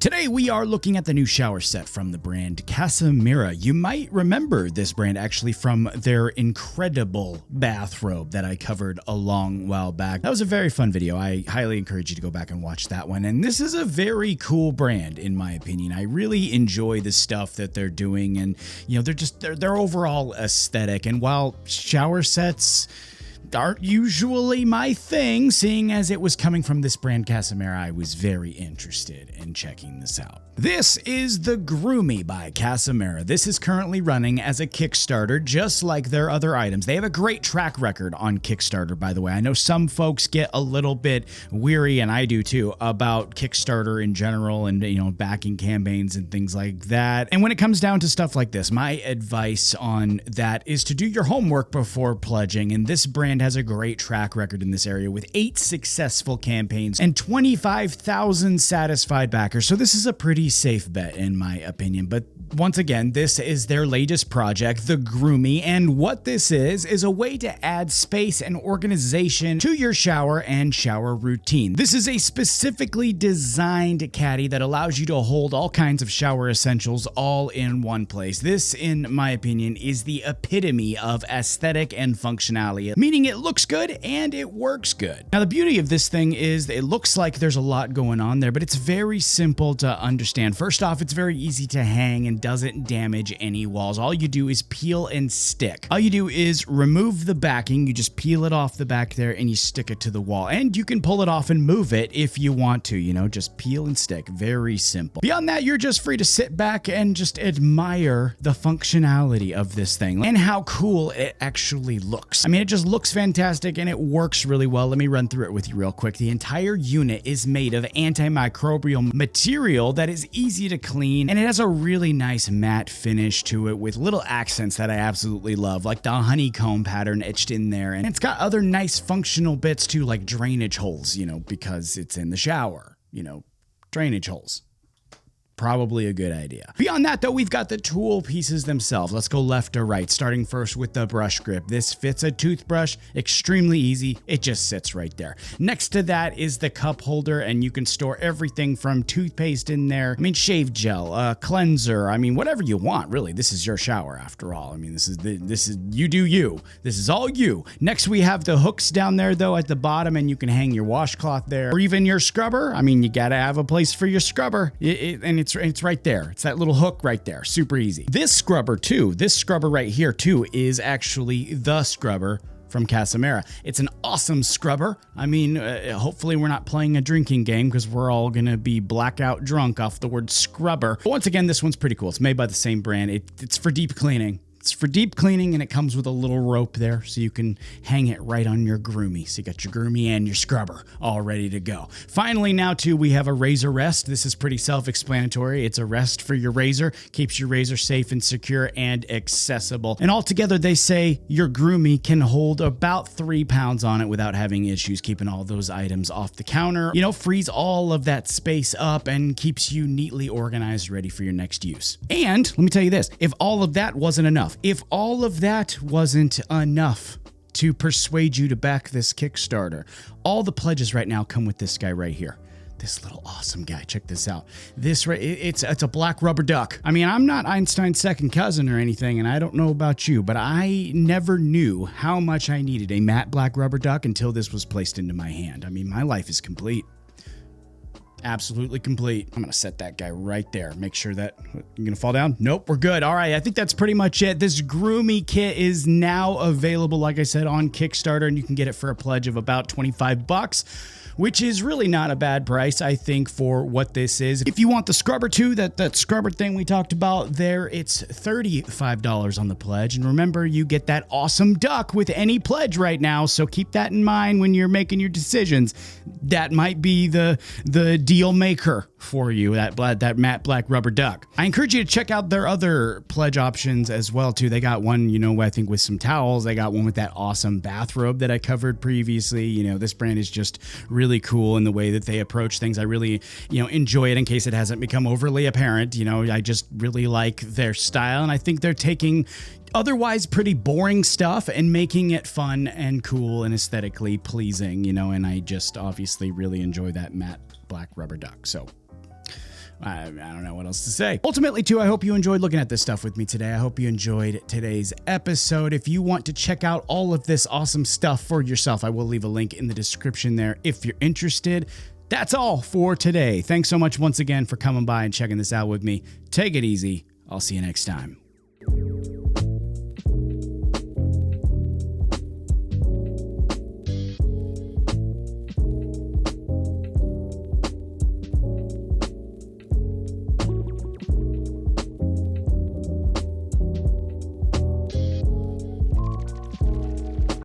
Today we are looking at the new shower set from the brand Casamera. You might remember this brand actually from their incredible bathrobe that I covered a long while back. That was a very fun video. I highly encourage you to go back and watch that one. And this is a very cool brand in my opinion. I really enjoy the stuff that they're doing, and you know, their overall aesthetic. And while shower sets aren't usually my thing, seeing as it was coming from this brand Casamera, I was very interested in checking this out. This is the Groomy by Casamera. This is currently running as a Kickstarter, just like their other items. They have a great track record on Kickstarter, by the way. I know some folks get a little bit weary, and I do too, about Kickstarter in general and, you know, backing campaigns and things like that. And when it comes down to stuff like this, my advice on that is to do your homework before pledging. And this brand has a great track record in this area with 8 successful campaigns and 25,000 satisfied backers. So this is a pretty safe bet in my opinion. But once again, this is their latest project, the Groomy, and what this is a way to add space and organization to your shower and shower routine. This is a specifically designed caddy that allows you to hold all kinds of shower essentials all in one place. This, in my opinion, is the epitome of aesthetic and functionality, meaning it looks good and it works good. Now, the beauty of this thing is it looks like there's a lot going on there, but it's very simple to understand. First off, it's very easy to hang and doesn't damage any walls. All you do is peel and stick. All you do is remove the backing. You just peel it off the back there and you stick it to the wall. And you can pull it off and move it if you want to, you know, just peel and stick. Very simple. Beyond that, you're just free to sit back and just admire the functionality of this thing and how cool it actually looks. I mean, it just looks fantastic and it works really well. Let me run through it with you real quick. The entire unit is made of antimicrobial material that is easy to clean, and it has a really nice matte finish to it with little accents that I absolutely love, like the honeycomb pattern etched in there. And it's got other nice functional bits too, like drainage holes, you know, because it's in the shower, you know, drainage holes. Probably a good idea. Beyond that though, we've got the tool pieces themselves. Let's go left to right, starting first with the brush grip. This fits a toothbrush, extremely easy. It just sits right there. Next to that is the cup holder, and you can store everything from toothpaste in there. I mean, shave gel, cleanser. I mean, whatever you want, really. This is your shower after all. I mean, this is you do you. This is all you. Next, we have the hooks down there though at the bottom, and you can hang your washcloth there, or even your scrubber. I mean, you gotta have a place for your scrubber, and it's right there. It's that little hook right there. Super easy. This scrubber right here too is actually the scrubber from Casamera. It's an awesome scrubber. I mean, hopefully we're not playing a drinking game because we're all gonna be blackout drunk off the word scrubber. But once again, this one's pretty cool. It's made by the same brand. It's for deep cleaning. It's for deep cleaning, and it comes with a little rope there so you can hang it right on your Groomy. So you got your Groomy and your scrubber all ready to go. Finally, now too, we have a razor rest. This is pretty self-explanatory. It's a rest for your razor, keeps your razor safe and secure and accessible. And altogether, they say your Groomy can hold about 3 pounds on it without having issues keeping all those items off the counter. You know, frees all of that space up and keeps you neatly organized, ready for your next use. And let me tell you this, if all of that wasn't enough, if all of that wasn't enough to persuade you to back this Kickstarter, all the pledges right now come with this guy right here. This little awesome guy. Check this out. This right, it's a black rubber duck. I mean, I'm not Einstein's second cousin or anything, and I don't know about you, but I never knew how much I needed a matte black rubber duck until this was placed into my hand. I mean, my life is complete. Absolutely complete. I'm gonna set that guy right there. Make sure that you're gonna fall down. Nope, we're good. All right, I think that's pretty much it. This Groomy kit is now available, like I said, on Kickstarter, and you can get it for a pledge of about 25 bucks. Which is really not a bad price, I think, for what this is. If you want the scrubber too, that scrubber thing we talked about there, it's $35 on the pledge. And remember, you get that awesome duck with any pledge right now, so keep that in mind when you're making your decisions. That might be the deal maker for you, that matte black rubber duck. I encourage you to check out their other pledge options as well too. They got one, you know, I think with some towels. They got one with that awesome bathrobe that I covered previously. You know, this brand is just really cool in the way that they approach things. I really, you know, enjoy it in case it hasn't become overly apparent. You know, I just really like their style, and I think they're taking otherwise pretty boring stuff and making it fun and cool and aesthetically pleasing, you know, and I just obviously really enjoy that matte black rubber duck. So I don't know what else to say. Ultimately, too, I hope you enjoyed looking at this stuff with me today. I hope you enjoyed today's episode. If you want to check out all of this awesome stuff for yourself, I will leave a link in the description there if you're interested. That's all for today. Thanks so much once again for coming by and checking this out with me. Take it easy. I'll see you next time.